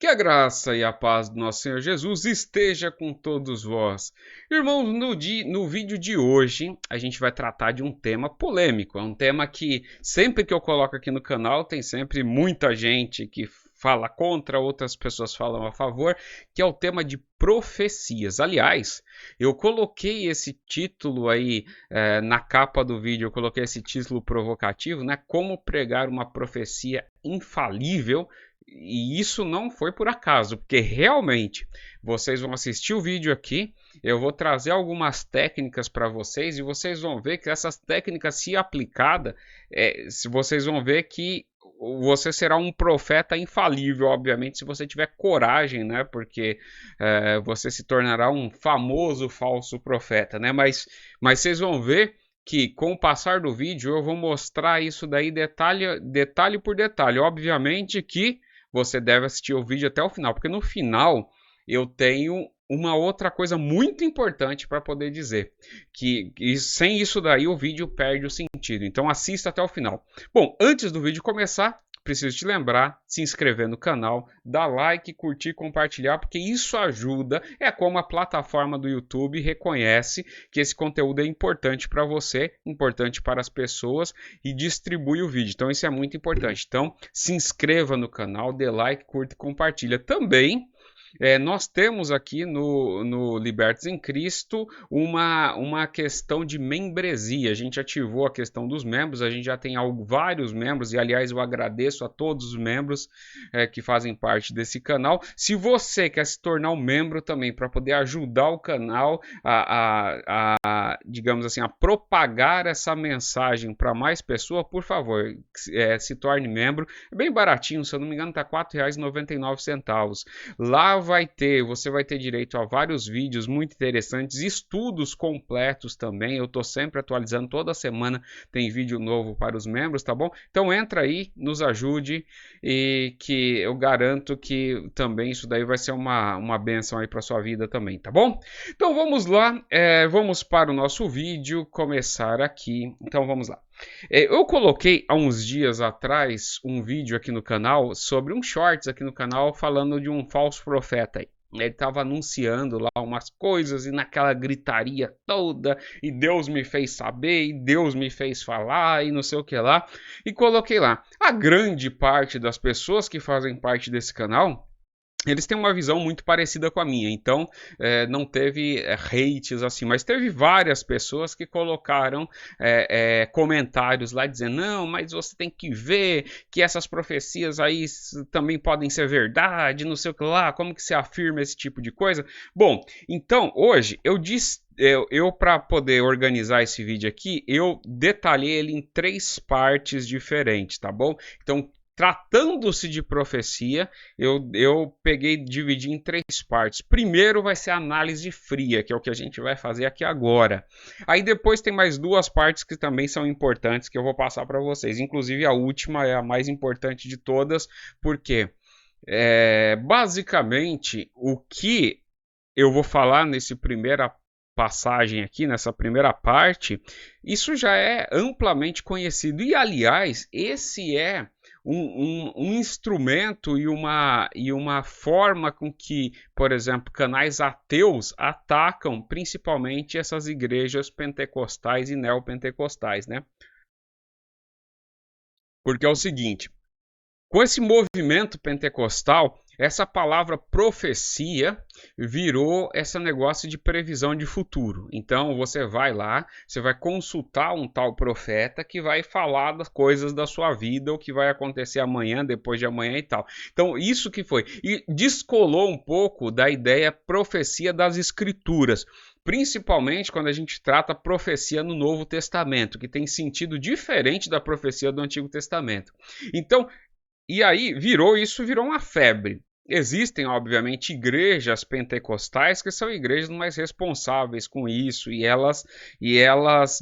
Que a graça e a paz do nosso Senhor Jesus esteja com todos vós. Irmãos, no vídeo de hoje a gente vai tratar de um tema polêmico. É um tema que sempre que eu coloco aqui no canal tem sempre muita gente que fala contra, outras pessoas falam a favor, que é o tema de profecias. Aliás, eu coloquei esse título aí na capa do vídeo, eu coloquei esse título provocativo, né? Como pregar uma profecia infalível. E isso não foi por acaso, porque realmente vocês vão assistir o vídeo aqui, eu vou trazer algumas técnicas para vocês e vocês vão ver que essas técnicas, se aplicadas, vocês vão ver que você será um profeta infalível, obviamente, se você tiver coragem, né? Porque você se tornará um famoso falso profeta, né? Mas vocês vão ver que com o passar do vídeo eu vou mostrar isso daí detalhe por detalhe. Obviamente que você deve assistir o vídeo até o final, porque no final eu tenho uma outra coisa muito importante para poder dizer, que sem isso daí o vídeo perde o sentido. Então assista até o final. Bom, antes do vídeo começar, preciso te lembrar, se inscrever no canal, dar like, curtir, compartilhar, porque isso ajuda, é como a plataforma do YouTube reconhece que esse conteúdo é importante para você, importante para as pessoas e distribui o vídeo. Então isso é muito importante. Então se inscreva no canal, dê like, curta e compartilha. Também nós temos aqui no Libertos em Cristo uma questão de membresia. A gente ativou a questão dos membros, a gente já tem vários membros, e aliás eu agradeço a todos os membros que fazem parte desse canal. Se você quer se tornar um membro também para poder ajudar o canal digamos assim, a propagar essa mensagem para mais pessoas, por favor, se torne membro. É bem baratinho, se eu não me engano, está R$ 4,99. Lá você vai ter direito a vários vídeos muito interessantes, estudos completos também. Eu estou sempre atualizando, toda semana tem vídeo novo para os membros, tá bom? Então entra aí, nos ajude e que eu garanto que também isso daí vai ser uma bênção aí para sua vida também, tá bom? Então vamos lá, vamos para o nosso vídeo, começar aqui. Então vamos lá. Eu coloquei há uns dias atrás um vídeo aqui no canal sobre um shorts aqui no canal falando de um falso profeta aí. Ele estava anunciando lá umas coisas e naquela gritaria toda, e Deus me fez saber, e Deus me fez falar, e não sei o que lá. E coloquei lá. A grande parte das pessoas que fazem parte desse canal, eles têm uma visão muito parecida com a minha, então não teve hates assim, mas teve várias pessoas que colocaram comentários lá dizendo, não, mas você tem que ver que essas profecias aí também podem ser verdade, não sei o que lá, como que você afirma esse tipo de coisa? Bom, então hoje eu para poder organizar esse vídeo aqui, eu detalhei ele em 3 partes diferentes, tá bom? Então, tratando-se de profecia, eu dividi em 3 partes. Primeiro vai ser a análise fria, que é o que a gente vai fazer aqui agora. Aí depois tem mais 2 partes que também são importantes, que eu vou passar para vocês. Inclusive a última é a mais importante de todas, porque basicamente o que eu vou falar nessa primeira passagem aqui, nessa primeira parte, isso já é amplamente conhecido. E aliás, esse é um instrumento e uma forma com que, por exemplo, canais ateus atacam principalmente essas igrejas pentecostais e neopentecostais, né? Porque é o seguinte, com esse movimento pentecostal, essa palavra profecia virou esse negócio de previsão de futuro. Então você vai lá, você vai consultar um tal profeta que vai falar das coisas da sua vida, o que vai acontecer amanhã, depois de amanhã e tal. Então isso que foi. E descolou um pouco da ideia profecia das escrituras. Principalmente quando a gente trata profecia no Novo Testamento, que tem sentido diferente da profecia do Antigo Testamento. Então, e aí virou uma febre. Existem, obviamente, igrejas pentecostais que são igrejas mais responsáveis com isso e elas,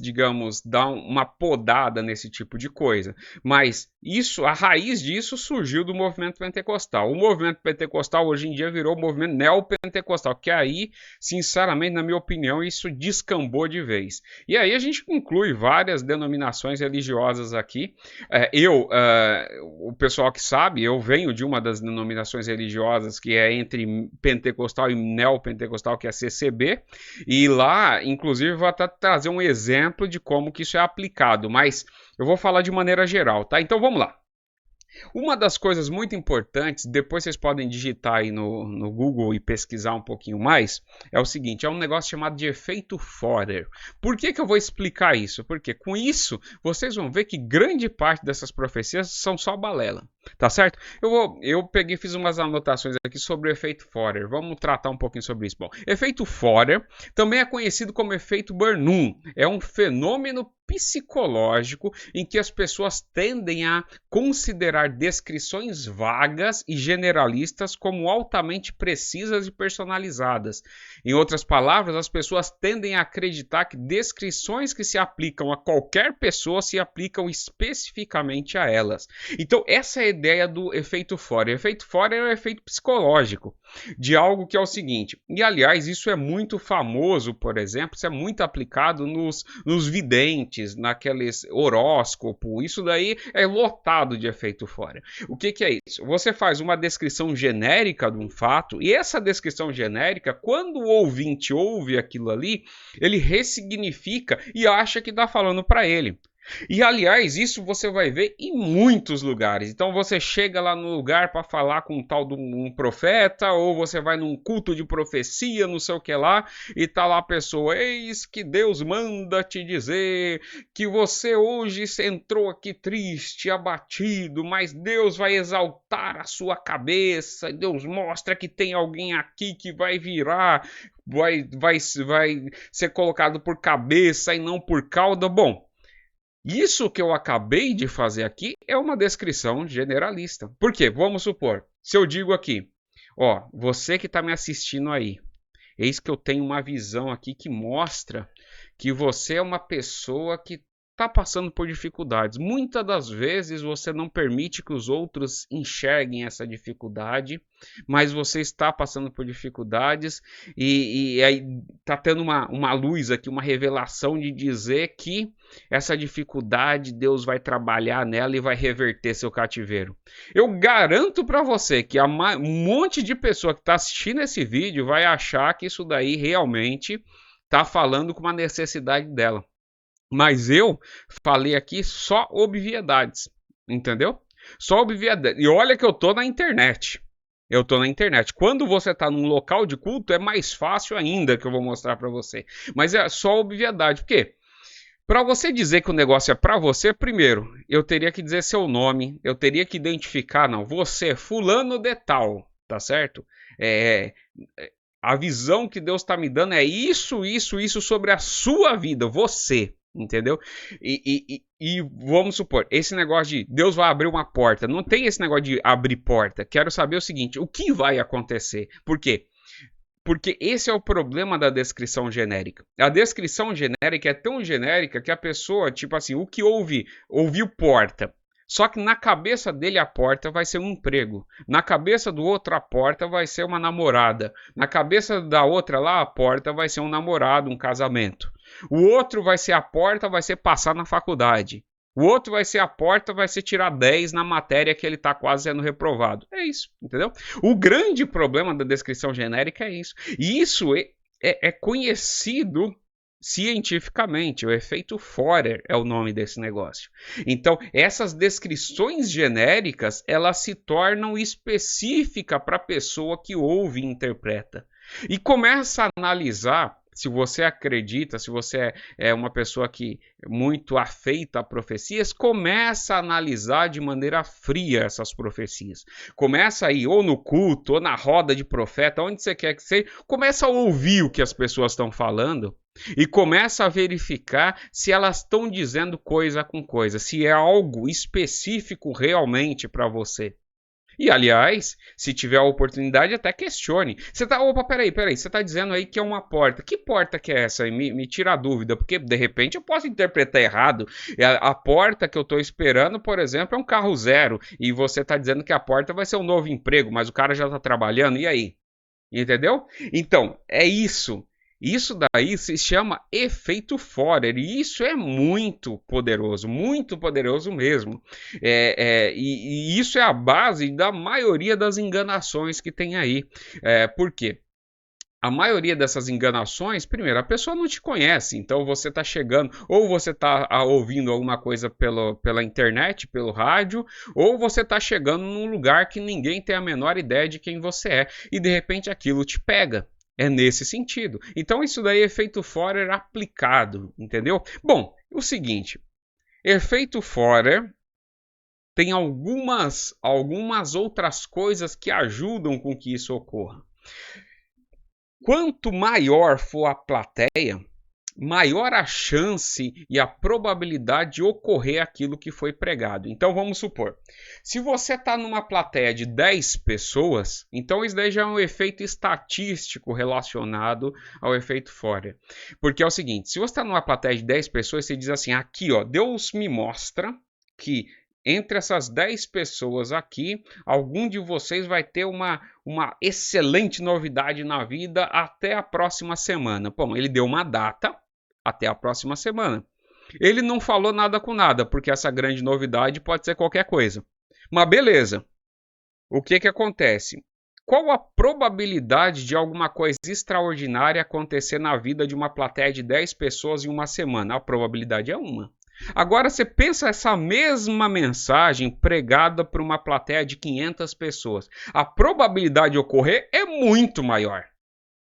digamos, dão uma podada nesse tipo de coisa. Mas Isso, a raiz disso surgiu do movimento pentecostal. O movimento pentecostal hoje em dia virou o movimento neopentecostal, que aí, sinceramente, na minha opinião, isso descambou de vez. E aí a gente inclui várias denominações religiosas aqui. O pessoal que sabe, eu venho de uma das denominações religiosas que é entre pentecostal e neopentecostal, que é a CCB, e lá, inclusive, vou até trazer um exemplo de como que isso é aplicado, mas eu vou falar de maneira geral, tá? Então vamos lá. Uma das coisas muito importantes, depois vocês podem digitar aí no Google e pesquisar um pouquinho mais, é o seguinte, é um negócio chamado de efeito Forer. Por que eu vou explicar isso? Porque com isso, vocês vão ver que grande parte dessas profecias são só balela, tá certo? Eu peguei e fiz umas anotações aqui sobre o efeito Forer. Vamos tratar um pouquinho sobre isso. Bom, efeito Forer também é conhecido como efeito Burnham. É um fenômeno psicológico em que as pessoas tendem a considerar descrições vagas e generalistas como altamente precisas e personalizadas. Em outras palavras, as pessoas tendem a acreditar que descrições que se aplicam a qualquer pessoa se aplicam especificamente a elas. Então, essa é a ideia do efeito Forer. O efeito Forer é um efeito psicológico de algo que é o seguinte, e aliás, isso é muito famoso, por exemplo, isso é muito aplicado nos videntes, naqueles horóscopo, isso daí é lotado de efeito Forer. O que é isso? Você faz uma descrição genérica de um fato, e essa descrição genérica, quando o ouvinte ouve aquilo ali, ele ressignifica e acha que está falando para ele. E, aliás, isso você vai ver em muitos lugares. Então, você chega lá no lugar para falar com um tal de um profeta, ou você vai num culto de profecia, não sei o que lá, e tá lá a pessoa, eis que Deus manda te dizer que você hoje entrou aqui triste, abatido, mas Deus vai exaltar a sua cabeça, Deus mostra que tem alguém aqui que vai virar, vai ser colocado por cabeça e não por cauda. Bom, isso que eu acabei de fazer aqui é uma descrição generalista. Por quê? Vamos supor, se eu digo aqui, ó, você que está me assistindo aí, eis que eu tenho uma visão aqui que mostra que você é uma pessoa que está passando por dificuldades. Muitas das vezes você não permite que os outros enxerguem essa dificuldade, mas você está passando por dificuldades e aí está tendo uma luz aqui, uma revelação de dizer que essa dificuldade Deus vai trabalhar nela e vai reverter seu cativeiro. Eu garanto para você que um monte de pessoa que está assistindo esse vídeo vai achar que isso daí realmente está falando com uma necessidade dela. Mas eu falei aqui só obviedades, entendeu? Só obviedades. E olha que eu tô na internet. Eu tô na internet. Quando você tá num local de culto, é mais fácil ainda que eu vou mostrar para você. Mas é só obviedade. Por quê? Para você dizer que o negócio é para você, primeiro, eu teria que dizer seu nome, eu teria que identificar, não, você, fulano de tal, tá certo? A visão que Deus está me dando é isso sobre a sua vida, você. Entendeu? E vamos supor, esse negócio de Deus vai abrir uma porta, não tem esse negócio de abrir porta. Quero saber o seguinte, o que vai acontecer? Por quê? Porque esse é o problema da descrição genérica. A descrição genérica é tão genérica que a pessoa, tipo assim, o que ouviu porta. Só que na cabeça dele a porta vai ser um emprego. Na cabeça do outro a porta vai ser uma namorada. Na cabeça da outra lá a porta vai ser um namorado, um casamento. O outro vai ser a porta, vai ser passar na faculdade. O outro vai ser a porta, vai ser tirar 10 na matéria que ele está quase sendo reprovado. É isso, entendeu? O grande problema da descrição genérica é isso. E isso é conhecido cientificamente. O efeito Forer é o nome desse negócio. Então, essas descrições genéricas, elas se tornam específicas para a pessoa que ouve e interpreta. E começa a analisar, se você acredita, se você é uma pessoa que é muito afeita a profecias, começa a analisar de maneira fria essas profecias. Começa aí, ou no culto, ou na roda de profeta, onde você quer que seja, começa a ouvir o que as pessoas estão falando e começa a verificar se elas estão dizendo coisa com coisa, se é algo específico realmente para você. E, aliás, se tiver a oportunidade, até questione. Opa, peraí, você tá dizendo aí que é uma porta. Que porta que é essa? Me tira a dúvida, porque de repente eu posso interpretar errado. A porta que eu tô esperando, por exemplo, é um carro zero. E você tá dizendo que a porta vai ser um novo emprego, mas o cara já tá trabalhando, e aí? Entendeu? Então, é isso. Isso daí se chama efeito Forer, e isso é muito poderoso mesmo. E isso é a base da maioria das enganações que tem aí. Por quê? A maioria dessas enganações, primeiro, a pessoa não te conhece, então você está chegando, ou você está ouvindo alguma coisa pela internet, pelo rádio, ou você está chegando num lugar que ninguém tem a menor ideia de quem você é, e de repente aquilo te pega. É nesse sentido. Então isso daí é efeito Forer aplicado, entendeu? Bom, o seguinte, efeito Forer tem algumas outras coisas que ajudam com que isso ocorra. Quanto maior for a plateia, maior a chance e a probabilidade de ocorrer aquilo que foi pregado. Então vamos supor, se você está numa plateia de 10 pessoas, então isso daí já é um efeito estatístico relacionado ao efeito Forer. Porque é o seguinte, se você está numa plateia de 10 pessoas, você diz assim, aqui ó, Deus me mostra que entre essas 10 pessoas aqui, algum de vocês vai ter uma excelente novidade na vida até a próxima semana. Bom, ele deu uma data até a próxima semana. Ele não falou nada com nada, porque essa grande novidade pode ser qualquer coisa. Mas beleza. O que acontece? Qual a probabilidade de alguma coisa extraordinária acontecer na vida de uma plateia de 10 pessoas em uma semana? A probabilidade é uma. Agora você pensa essa mesma mensagem pregada por uma plateia de 500 pessoas. A probabilidade de ocorrer é muito maior.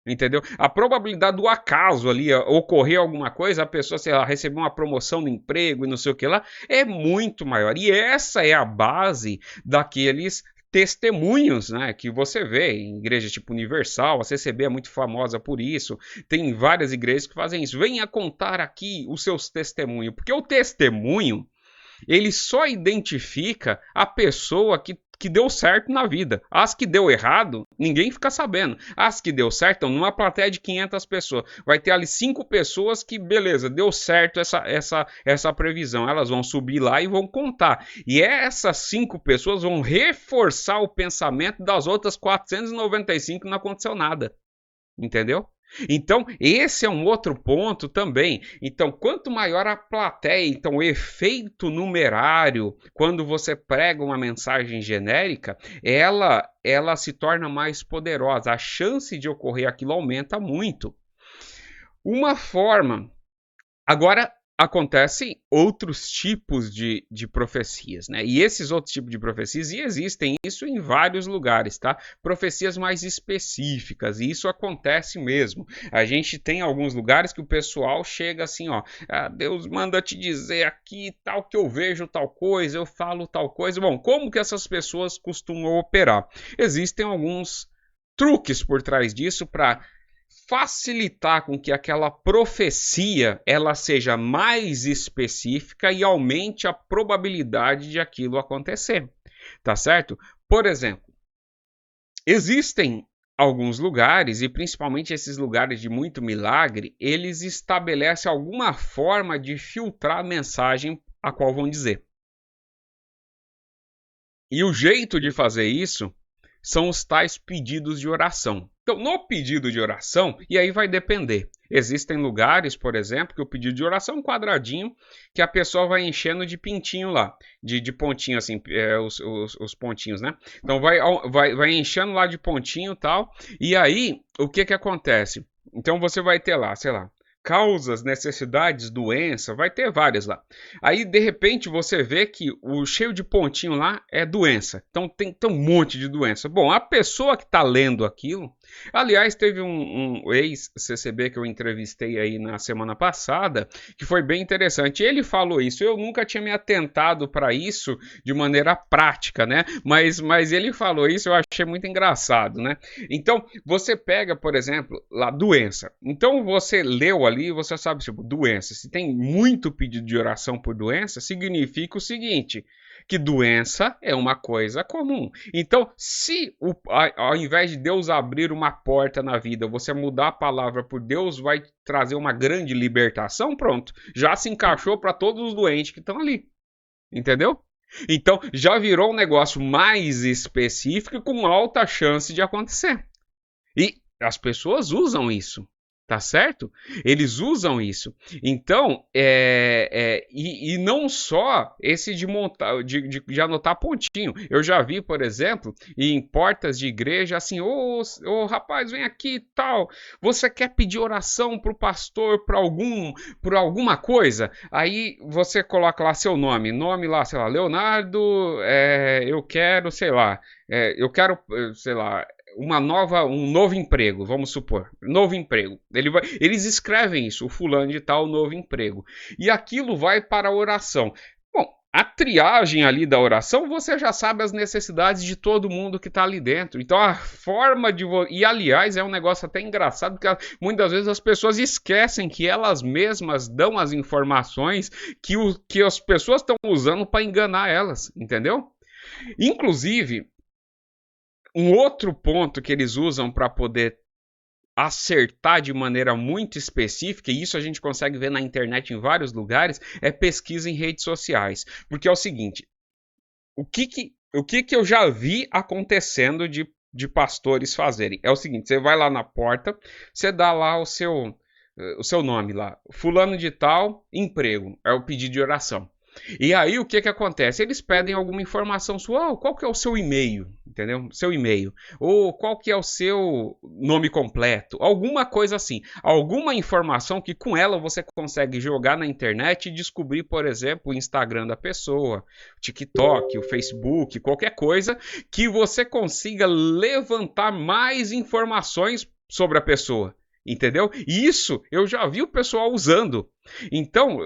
Entendeu? A probabilidade do acaso ali ocorrer alguma coisa, a pessoa, sei lá, receber uma promoção no emprego e não sei o que lá, é muito maior. E essa é a base daqueles testemunhos, né, que você vê em igrejas tipo Universal. A CCB é muito famosa por isso, tem várias igrejas que fazem isso. Venha contar aqui os seus testemunhos, porque o testemunho, ele só identifica a pessoa que deu certo na vida. As que deu errado, ninguém fica sabendo. As que deu certo, então, numa plateia de 500 pessoas, vai ter ali 5 pessoas que, beleza, deu certo essa previsão. Elas vão subir lá e vão contar. E essas 5 pessoas vão reforçar o pensamento das outras 495 que não aconteceu nada. Entendeu? Então, esse é um outro ponto também. Então, quanto maior a plateia, então o efeito numerário, quando você prega uma mensagem genérica, ela se torna mais poderosa. A chance de ocorrer aquilo aumenta muito. Uma forma... Agora, acontecem outros tipos de profecias, né? E esses outros tipos de profecias, e existem isso em vários lugares, tá? Profecias mais específicas, e isso acontece mesmo. A gente tem alguns lugares que o pessoal chega assim, ó, Deus manda te dizer aqui tal que eu vejo tal coisa, eu falo tal coisa. Bom, como que essas pessoas costumam operar? Existem alguns truques por trás disso para facilitar com que aquela profecia ela seja mais específica e aumente a probabilidade de aquilo acontecer, tá certo? Por exemplo, existem alguns lugares, e principalmente esses lugares de muito milagre, eles estabelecem alguma forma de filtrar a mensagem a qual vão dizer. E o jeito de fazer isso são os tais pedidos de oração. Então, no pedido de oração, e aí vai depender. Existem lugares, por exemplo, que o pedido de oração é um quadradinho que a pessoa vai enchendo de pintinho lá, de pontinho assim, os pontinhos, né? Então vai enchendo lá de pontinho e tal, e aí o que acontece? Então você vai ter lá, sei lá, causas, necessidades, doença, vai ter várias lá. Aí, de repente, você vê que o cheio de pontinho lá é doença. Então, tem um monte de doença. Bom, a pessoa que está lendo aquilo... Aliás, teve um ex-CCB que eu entrevistei aí na semana passada, que foi bem interessante. Ele falou isso. Eu nunca tinha me atentado para isso de maneira prática, né? Mas ele falou isso, eu achei muito engraçado, né? Então, você pega, por exemplo, lá, doença. Então, você leu ali, você sabe, tipo, doença. Se tem muito pedido de oração por doença, significa o seguinte, que doença é uma coisa comum. Então, se ao invés de Deus abrir uma porta na vida, você mudar a palavra por Deus vai trazer uma grande libertação, pronto, já se encaixou para todos os doentes que estão ali. Entendeu? Então, já virou um negócio mais específico com alta chance de acontecer. E as pessoas usam isso. Tá certo? Eles usam isso. Então, e não só esse de montar, de anotar pontinho. Eu já vi, por exemplo, em portas de igreja, assim, ô rapaz, vem aqui e tal. Você quer pedir oração pro pastor por alguma coisa? Aí você coloca lá seu nome lá, sei lá, Leonardo, eu quero, sei lá, sei lá, um novo emprego, vamos supor, novo emprego. Eles escrevem isso, o fulano de tal, novo emprego. E aquilo vai para a oração. Bom, a triagem ali da oração, você já sabe as necessidades de todo mundo que está ali dentro. Então a forma de... E aliás, é um negócio até engraçado, porque muitas vezes as pessoas esquecem que elas mesmas dão as informações que as pessoas estão usando para enganar elas, entendeu? Inclusive... Um outro ponto que eles usam para poder acertar de maneira muito específica, e isso a gente consegue ver na internet em vários lugares, é pesquisa em redes sociais. Porque é o seguinte, o que eu já vi acontecendo de pastores fazerem? É o seguinte, você vai lá na porta, você dá lá o seu nome lá, fulano de tal, emprego, é o pedido de oração. E aí o que acontece? Eles pedem alguma informação sua, qual que é o seu e-mail, entendeu? Seu e-mail, ou qual que é o seu nome completo, alguma coisa assim, alguma informação que com ela você consegue jogar na internet e descobrir, por exemplo, o Instagram da pessoa, o TikTok, o Facebook, qualquer coisa que você consiga levantar mais informações sobre a pessoa. Entendeu? Isso eu já vi o pessoal usando. Então,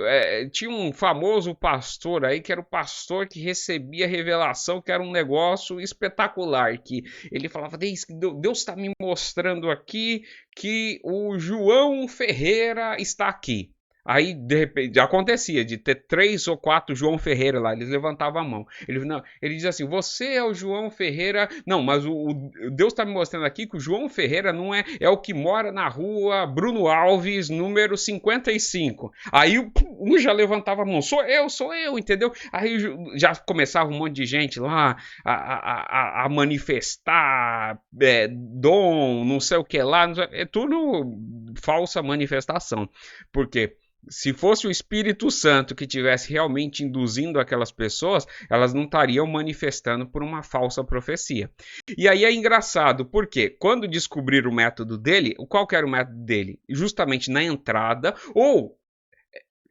tinha um famoso pastor aí, que era o pastor que recebia revelação, que era um negócio espetacular, que ele falava, Deus está me mostrando aqui que o João Ferreira está aqui. Aí, de repente, acontecia de ter 3 ou 4 João Ferreira lá, eles levantavam a mão. Ele diz assim, você é o João Ferreira... Não, mas o Deus está me mostrando aqui que o João Ferreira não é o que mora na rua Bruno Alves, número 55. Aí um já levantava a mão, sou eu, entendeu? Aí já começava um monte de gente lá a manifestar dom, não sei o que lá, é tudo falsa manifestação. Por quê? Se fosse o Espírito Santo que estivesse realmente induzindo aquelas pessoas, elas não estariam manifestando por uma falsa profecia. E aí é engraçado, porque quando descobriram o método dele, qual que era o método dele? Justamente na entrada, ou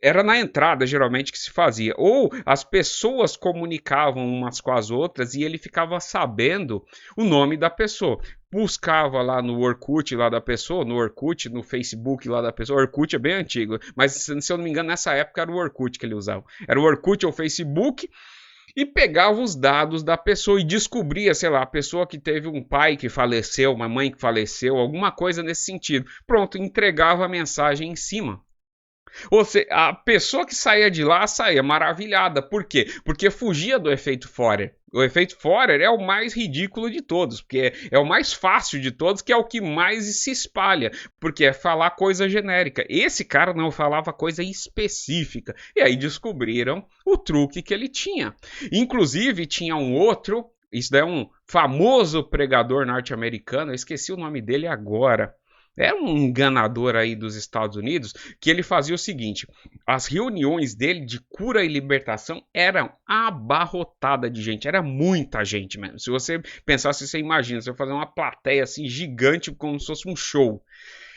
era na entrada geralmente que se fazia, ou as pessoas comunicavam umas com as outras e ele ficava sabendo o nome da pessoa. Buscava lá no Orkut lá da pessoa, no Orkut, no Facebook lá da pessoa. O Orkut é bem antigo, mas se eu não me engano nessa época era o Orkut que ele usava. Era o Orkut ou o Facebook e pegava os dados da pessoa e descobria, sei lá, a pessoa que teve um pai que faleceu, uma mãe que faleceu, alguma coisa nesse sentido. Pronto, entregava a mensagem em cima. Ou seja, a pessoa que saía de lá saía maravilhada. Por quê? Porque fugia do efeito Forer. O efeito Forer é o mais ridículo de todos, porque é o mais fácil de todos, que é o que mais se espalha, porque é falar coisa genérica. Esse cara não falava coisa específica. E aí descobriram o truque que ele tinha. Inclusive, tinha um outro, isso daí é um famoso pregador norte-americano, eu esqueci o nome dele agora. Era um enganador aí dos Estados Unidos, que ele fazia o seguinte, as reuniões dele de cura e libertação eram abarrotadas de gente, era muita gente mesmo. Se você pensasse, você imagina, você fazer uma plateia assim gigante como se fosse um show.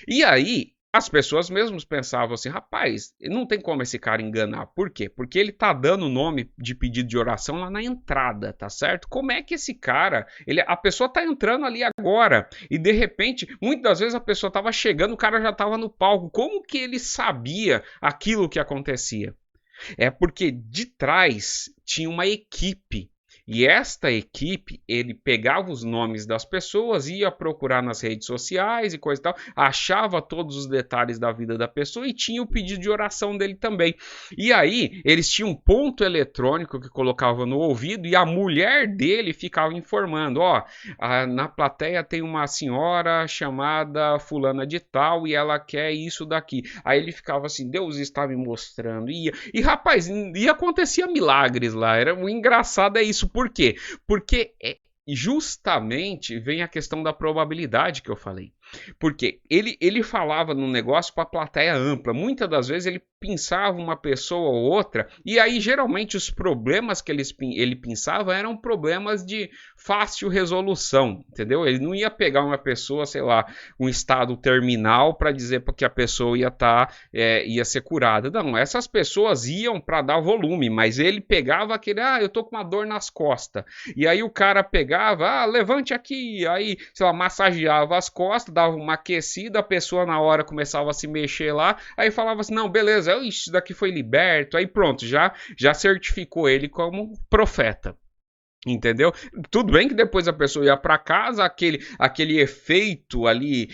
E aí, as pessoas mesmas pensavam assim, rapaz, não tem como esse cara enganar. Por quê? Porque ele tá dando o nome de pedido de oração lá na entrada, tá certo? Como é que esse cara, a pessoa tá entrando ali agora e de repente, muitas vezes a pessoa tava chegando, o cara já tava no palco. Como que ele sabia aquilo que acontecia? É porque de trás tinha uma equipe. E esta equipe, ele pegava os nomes das pessoas, ia procurar nas redes sociais e coisa e tal, achava todos os detalhes da vida da pessoa e tinha o pedido de oração dele também. E aí, eles tinham um ponto eletrônico que colocava no ouvido e a mulher dele ficava informando, ó, na plateia tem uma senhora chamada fulana de tal e ela quer isso daqui. Aí ele ficava assim, Deus está me mostrando. E rapaz, e acontecia milagres lá. O engraçado é isso. Por quê? Porque justamente vem a questão da probabilidade que eu falei. Porque ele falava num negócio para a plateia ampla. Muitas das vezes ele pensava uma pessoa ou outra, e aí geralmente os problemas que ele pensava eram problemas de fácil resolução, entendeu? Ele não ia pegar uma pessoa, sei lá, um estado terminal para dizer que a pessoa ia ser curada. Não, essas pessoas iam para dar volume, mas ele pegava aquele, eu tô com uma dor nas costas. E aí o cara pegava, levante aqui, aí, sei lá, massageava as costas, dava uma aquecida, a pessoa na hora começava a se mexer lá, aí falava assim, não, beleza, isso daqui foi liberto, aí pronto, já certificou ele como profeta. Entendeu? Tudo bem que depois a pessoa ia para casa, aquele efeito ali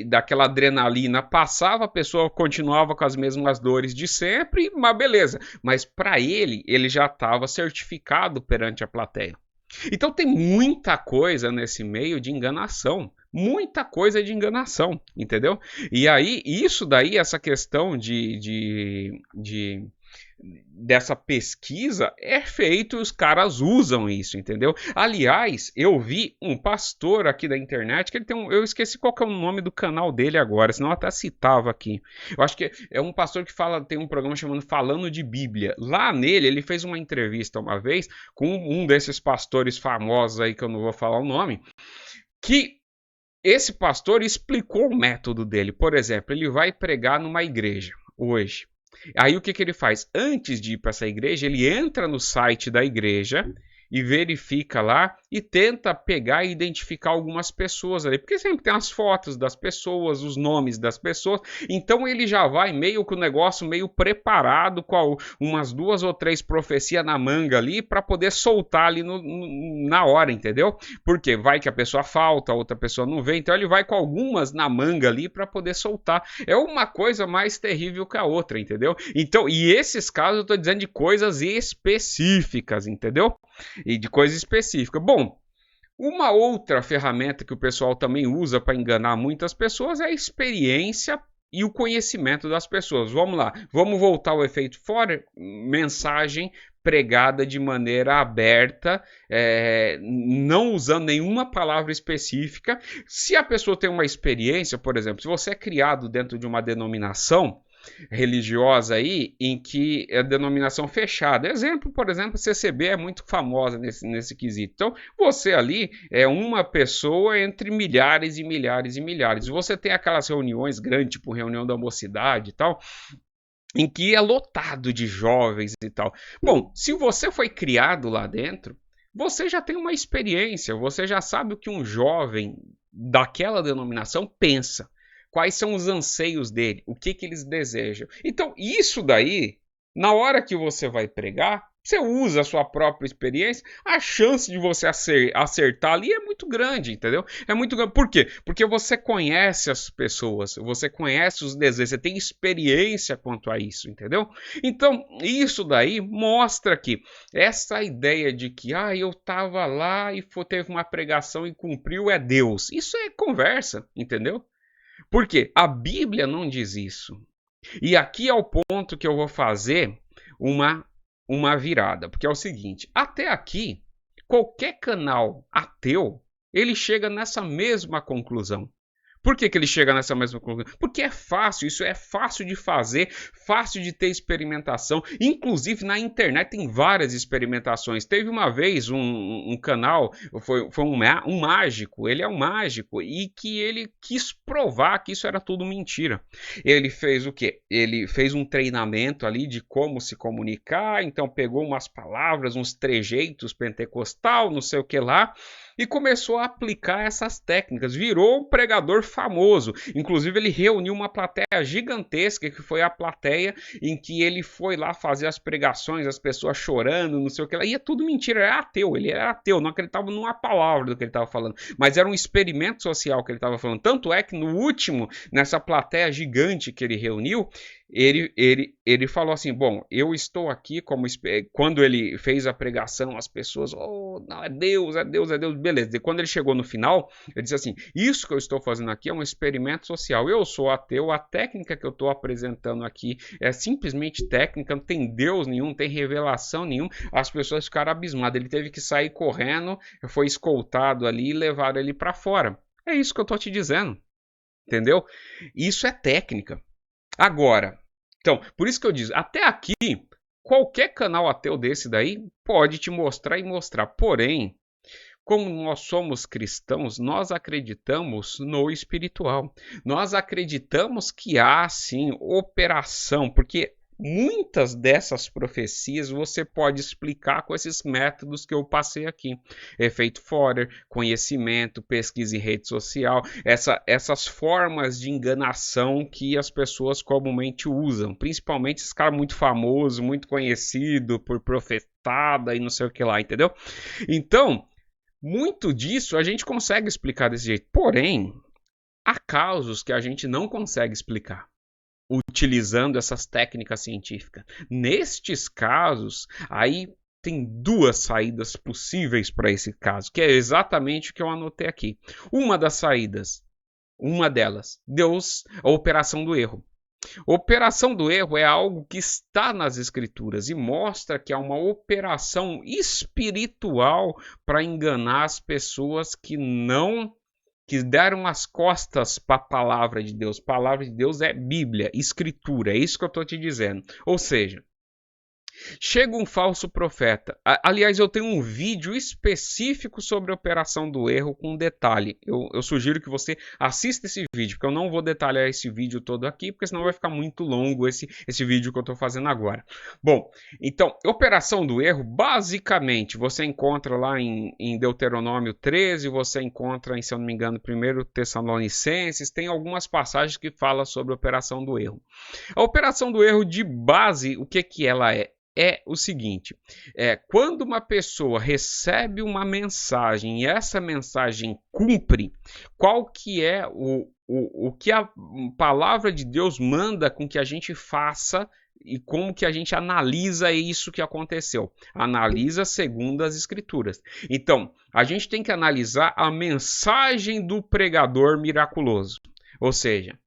daquela adrenalina passava, a pessoa continuava com as mesmas dores de sempre, mas beleza. Mas para ele já estava certificado perante a plateia. Então tem muita coisa nesse meio de enganação. Muita coisa de enganação, entendeu? E aí, isso daí, essa questão dessa pesquisa é feito e os caras usam isso, entendeu? Aliás, eu vi um pastor aqui da internet que ele tem eu esqueci qual que é o nome do canal dele agora, senão eu até citava aqui. Eu acho que é um pastor que tem um programa chamado Falando de Bíblia. Lá nele, ele fez uma entrevista uma vez com um desses pastores famosos aí, que eu não vou falar o nome, que esse pastor explicou o método dele. Por exemplo, ele vai pregar numa igreja hoje. Aí o que ele faz? Antes de ir para essa igreja, ele entra no site da igreja e verifica lá e tenta pegar e identificar algumas pessoas ali, porque sempre tem as fotos das pessoas, os nomes das pessoas, então ele já vai meio com o negócio meio preparado, com umas 2 ou 3 profecias na manga ali, para poder soltar ali na hora, entendeu? Porque vai que a pessoa falta, a outra pessoa não vem, então ele vai com algumas na manga ali para poder soltar. É uma coisa mais terrível que a outra, entendeu? Então, e esses casos eu estou dizendo de coisas específicas, entendeu? E de coisa específica. Bom, uma outra ferramenta que o pessoal também usa para enganar muitas pessoas é a experiência e o conhecimento das pessoas. Vamos lá, vamos voltar ao efeito fora, mensagem pregada de maneira aberta, não usando nenhuma palavra específica. Se a pessoa tem uma experiência, por exemplo, se você é criado dentro de uma denominação religiosa aí, em que é denominação fechada. Exemplo, por exemplo, a CCB é muito famosa nesse quesito. Então, você ali é uma pessoa entre milhares e milhares e milhares. Você tem aquelas reuniões grandes, tipo reunião da mocidade e tal, em que é lotado de jovens e tal. Bom, se você foi criado lá dentro, você já tem uma experiência, você já sabe o que um jovem daquela denominação pensa. Quais são os anseios dele, o que eles desejam. Então, isso daí, na hora que você vai pregar, você usa a sua própria experiência, a chance de você acertar ali é muito grande, entendeu? É muito grande. Por quê? Porque você conhece as pessoas, você conhece os desejos, você tem experiência quanto a isso, entendeu? Então, isso daí mostra que essa ideia de que eu estava lá e teve uma pregação e cumpriu é Deus. Isso é conversa, entendeu? Porque a Bíblia não diz isso. E aqui é o ponto que eu vou fazer uma virada. Porque é o seguinte, até aqui, qualquer canal ateu, ele chega nessa mesma conclusão. Por que ele chega nessa mesma conclusão? Porque é fácil, isso é fácil de fazer, fácil de ter experimentação. Inclusive na internet tem várias experimentações. Teve uma vez um canal, foi um mágico, ele é um mágico, e que ele quis provar que isso era tudo mentira. Ele fez o quê? Ele fez um treinamento ali de como se comunicar, então pegou umas palavras, uns trejeitos pentecostal, não sei o que lá, e começou a aplicar essas técnicas. Virou um pregador famoso. Inclusive, ele reuniu uma plateia gigantesca, que foi a plateia em que ele foi lá fazer as pregações, as pessoas chorando, não sei o que lá. E é tudo mentira, era ateu. Ele era ateu, não acreditava numa palavra do que ele estava falando. Mas era um experimento social que ele estava falando. Tanto é que no último, nessa plateia gigante que ele reuniu, ele falou assim, bom, eu estou aqui como... Quando ele fez a pregação, as pessoas, oh, não, é Deus, é Deus, é Deus, beleza. E quando ele chegou no final, ele disse assim, isso que eu estou fazendo aqui é um experimento social. Eu sou ateu, a técnica que eu estou apresentando aqui é simplesmente técnica, não tem Deus nenhum, não tem revelação nenhuma. As pessoas ficaram abismadas. Ele teve que sair correndo, foi escoltado ali e levaram ele para fora. É isso que eu estou te dizendo, entendeu? Isso é técnica. Agora, então, por isso que eu digo, até aqui, qualquer canal ateu desse daí pode te mostrar e mostrar. Porém, como nós somos cristãos, nós acreditamos no espiritual. Nós acreditamos que há, sim, operação, porque muitas dessas profecias você pode explicar com esses métodos que eu passei aqui. Efeito Forer, conhecimento, pesquisa em rede social, essas formas de enganação que as pessoas comumente usam. Principalmente esse cara muito famoso, muito conhecido por profetada e não sei o que lá, entendeu? Então, muito disso a gente consegue explicar desse jeito. Porém, há casos que a gente não consegue explicar utilizando essas técnicas científicas. Nestes casos, aí tem duas saídas possíveis para esse caso, que é exatamente o que eu anotei aqui. Uma delas, a operação do erro. Operação do erro é algo que está nas escrituras e mostra que há uma operação espiritual para enganar as pessoas que deram as costas para a palavra de Deus. Palavra de Deus é Bíblia, Escritura, é isso que eu estou te dizendo. Ou seja, chega um falso profeta. Aliás, eu tenho um vídeo específico sobre a operação do erro com detalhe. Eu sugiro que você assista esse vídeo, porque eu não vou detalhar esse vídeo todo aqui, porque senão vai ficar muito longo esse vídeo que eu estou fazendo agora. Bom, então, operação do erro, basicamente, você encontra lá em Deuteronômio 13, você encontra, se eu não me engano, 1 Tessalonicenses, tem algumas passagens que falam sobre a operação do erro. A operação do erro de base, o que ela é? É o seguinte, quando uma pessoa recebe uma mensagem e essa mensagem cumpre, qual que é o que a palavra de Deus manda com que a gente faça e como que a gente analisa isso que aconteceu? Analisa segundo as escrituras. Então, a gente tem que analisar a mensagem do pregador miraculoso. Ou seja,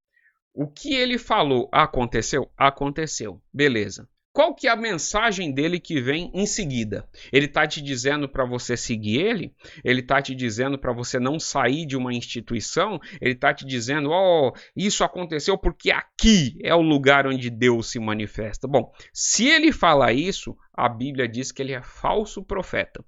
o que ele falou aconteceu? Aconteceu. Beleza. Qual que é a mensagem dele que vem em seguida? Ele está te dizendo para você seguir ele? Ele está te dizendo para você não sair de uma instituição? Ele está te dizendo, isso aconteceu porque aqui é o lugar onde Deus se manifesta. Bom, se ele falar isso, a Bíblia diz que ele é falso profeta.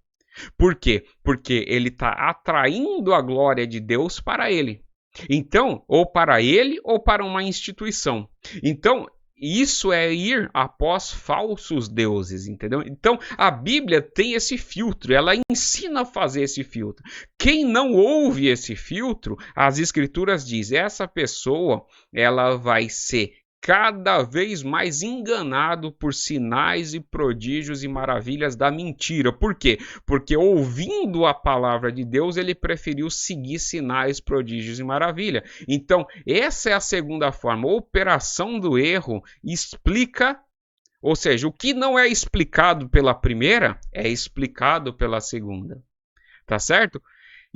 Por quê? Porque ele está atraindo a glória de Deus para ele. Então, ou para ele ou para uma instituição. Então, isso é ir após falsos deuses, entendeu? Então, a Bíblia tem esse filtro, ela ensina a fazer esse filtro. Quem não ouve esse filtro, as escrituras dizem, essa pessoa, ela vai ser cada vez mais enganado por sinais e prodígios e maravilhas da mentira. Por quê? Porque ouvindo a palavra de Deus, ele preferiu seguir sinais, prodígios e maravilha. Então, essa é a segunda forma. A operação do erro explica, ou seja, o que não é explicado pela primeira, é explicado pela segunda. Tá certo?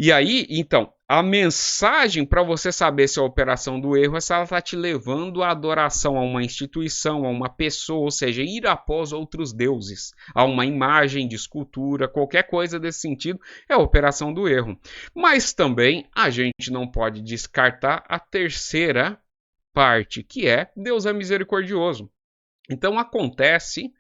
E aí, então, a mensagem para você saber se a operação do erro é se ela está te levando à adoração a uma instituição, a uma pessoa, ou seja, ir após outros deuses, a uma imagem de escultura, qualquer coisa desse sentido, é a operação do erro. Mas também a gente não pode descartar a terceira parte, que é Deus é misericordioso. Então acontece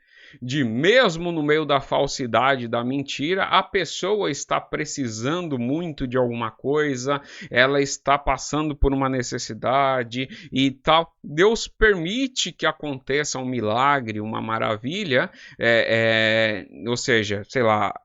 de mesmo no meio da falsidade, da mentira, a pessoa está precisando muito de alguma coisa, ela está passando por uma necessidade e tal. Deus permite que aconteça um milagre, uma maravilha, ou seja, sei lá,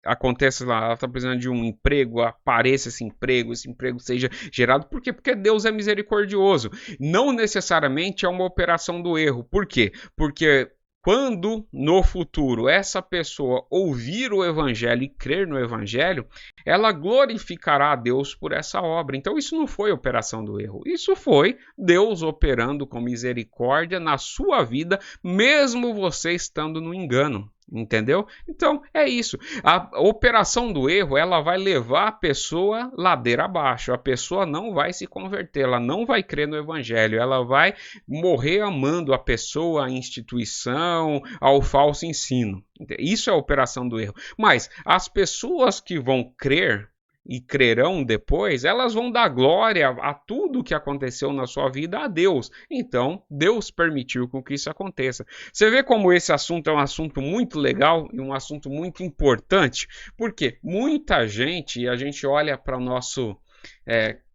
aconteça lá, ela está precisando de um emprego, apareça esse emprego seja gerado. Por quê? Porque Deus é misericordioso. Não necessariamente é uma operação do erro. Por quê? Porque quando no futuro essa pessoa ouvir o evangelho e crer no evangelho, ela glorificará a Deus por essa obra. Então isso não foi operação do erro, isso foi Deus operando com misericórdia na sua vida, mesmo você estando no engano. Entendeu? Então é isso. A operação do erro, ela vai levar a pessoa ladeira abaixo. A pessoa não vai se converter, ela não vai crer no evangelho, ela vai morrer amando a pessoa, a instituição, ao falso ensino. Isso é a operação do erro. Mas as pessoas que vão crer e crerão depois, elas vão dar glória a tudo que aconteceu na sua vida a Deus. Então, Deus permitiu com que isso aconteça. Você vê como esse assunto é um assunto muito legal e um assunto muito importante, porque muita gente, e a gente olha para o nosso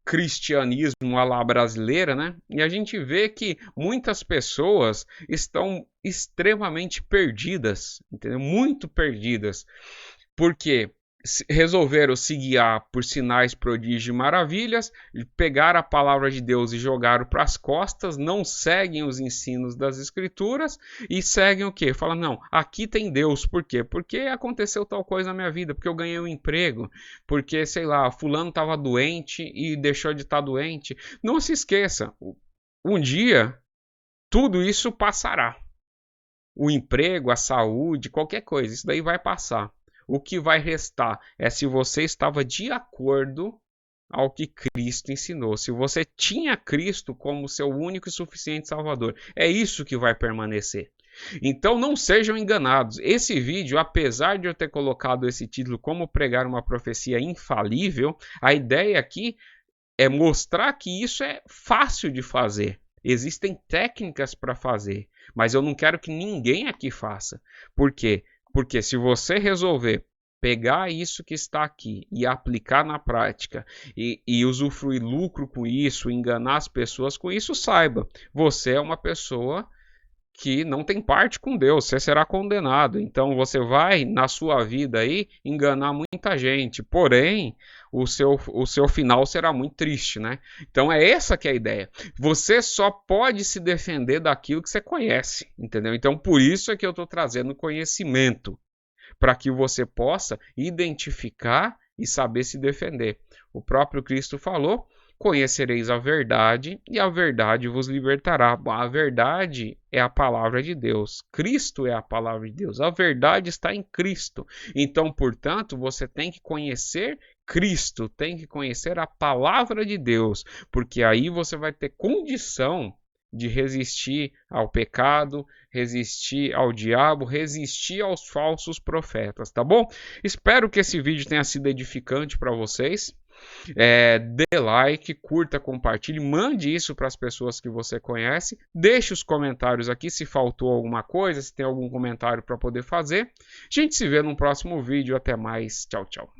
cristianismo à la brasileira, né? E a gente vê que muitas pessoas estão extremamente perdidas, entendeu? Muito perdidas. Porque resolveram se guiar por sinais, prodígios e maravilhas, pegaram a palavra de Deus e jogaram para as costas, não seguem os ensinos das escrituras e seguem o quê? Falam, não, aqui tem Deus. Por quê? Porque aconteceu tal coisa na minha vida, porque eu ganhei um emprego, porque, sei lá, fulano estava doente e deixou de estar doente. Não se esqueça, um dia tudo isso passará. O emprego, a saúde, qualquer coisa, isso daí vai passar. O que vai restar é se você estava de acordo ao que Cristo ensinou. Se você tinha Cristo como seu único e suficiente Salvador. É isso que vai permanecer. Então não sejam enganados. Esse vídeo, apesar de eu ter colocado esse título como pregar uma profecia infalível, a ideia aqui é mostrar que isso é fácil de fazer. Existem técnicas para fazer, mas eu não quero que ninguém aqui faça. Por quê? Porque se você resolver pegar isso que está aqui e aplicar na prática e usufruir lucro com isso, enganar as pessoas com isso, saiba, você é uma pessoa que não tem parte com Deus, você será condenado. Então você vai, na sua vida aí, enganar muita gente. Porém, o seu final será muito triste, né? Então é essa que é a ideia. Você só pode se defender daquilo que você conhece, entendeu? Então por isso é que eu estou trazendo conhecimento, para que você possa identificar e saber se defender. O próprio Cristo falou: conhecereis a verdade e a verdade vos libertará. A verdade é a palavra de Deus. Cristo é a palavra de Deus. A verdade está em Cristo. Então, portanto, você tem que conhecer Cristo, tem que conhecer a palavra de Deus, porque aí você vai ter condição de resistir ao pecado, resistir ao diabo, resistir aos falsos profetas, tá bom? Espero que esse vídeo tenha sido edificante para vocês. Dê like, curta, compartilhe, mande isso para as pessoas que você conhece, deixe os comentários aqui se faltou alguma coisa, se tem algum comentário para poder fazer. A gente se vê no próximo vídeo, até mais, tchau, tchau.